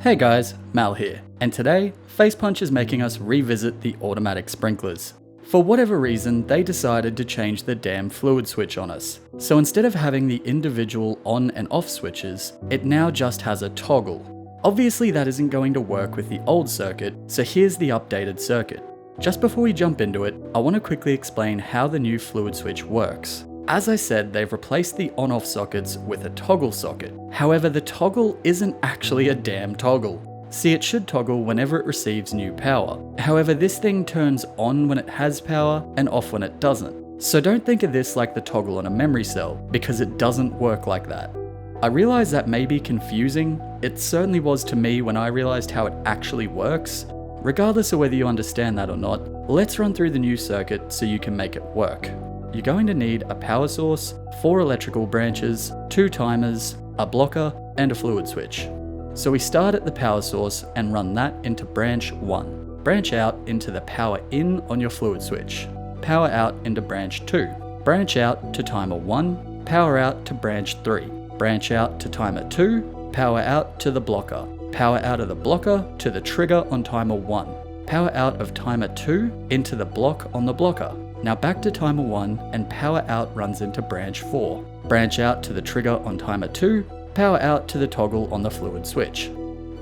Hey guys, Mal here, and today, Facepunch is making us revisit the automatic sprinklers. For whatever reason, they decided to change the damn fluid switch on us. So instead of having the individual on and off switches, it now just has a toggle. Obviously that isn't going to work with the old circuit, so here's the updated circuit. Just before we jump into it, I want to quickly explain how the new fluid switch works. As I said, they've replaced the on-off sockets with a toggle socket. However, the toggle isn't actually a damn toggle. See, it should toggle whenever it receives new power. However, this thing turns on when it has power and off when it doesn't. So don't think of this like the toggle on a memory cell, because it doesn't work like that. I realize that may be confusing. It certainly was to me when I realized how it actually works. Regardless of whether you understand that or not, let's run through the new circuit so you can make it work. You're going to need a power source, 4 electrical branches, 2 timers, a blocker, and a fluid switch. So we start at the power source and run that into branch 1. Branch out into the power in on your fluid switch. Power out into branch 2. Branch out to timer 1, power out to branch 3. Branch out to timer 2, power out to the blocker. Power out of the blocker to the trigger on timer 1. Power out of timer 2 into the block on the blocker. Now back to timer 1 and power out runs into branch 4. Branch out to the trigger on timer 2, power out to the toggle on the fluid switch.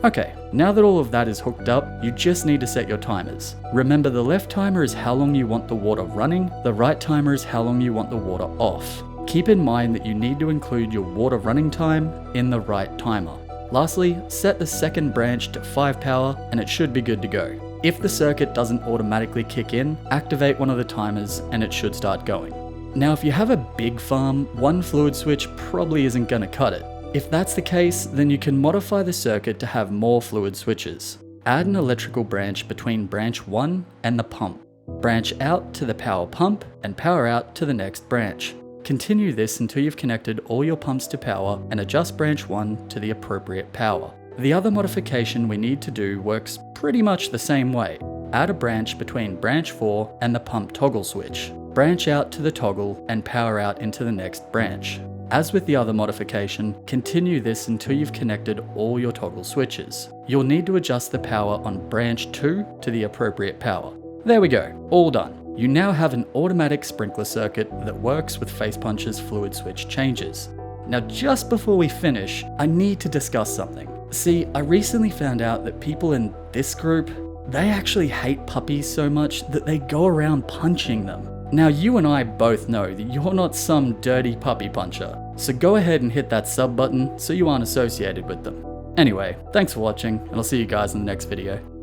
Okay, now that all of that is hooked up, you just need to set your timers. Remember, the left timer is how long you want the water running, the right timer is how long you want the water off. Keep in mind that you need to include your water running time in the right timer. Lastly, set the second branch to 5 power and it should be good to go. If the circuit doesn't automatically kick in, activate one of the timers and it should start going. Now if you have a big farm, one fluid switch probably isn't going to cut it. If that's the case, then you can modify the circuit to have more fluid switches. Add an electrical branch between branch 1 and the pump. Branch out to the power pump and power out to the next branch. Continue this until you've connected all your pumps to power and adjust branch 1 to the appropriate power. The other modification we need to do works pretty much the same way. Add a branch between branch 4 and the pump toggle switch. Branch out to the toggle and power out into the next branch. As with the other modification, continue this until you've connected all your toggle switches. You'll need to adjust the power on branch 2 to the appropriate power. There we go, all done. You now have an automatic sprinkler circuit that works with Facepunch's fluid switch changes. Now just before we finish, I need to discuss something. See, I recently found out that people in this group, they actually hate puppies so much that they go around punching them. Now you and I both know that you're not some dirty puppy puncher, so go ahead and hit that sub button so you aren't associated with them. Anyway, thanks for watching, and I'll see you guys in the next video.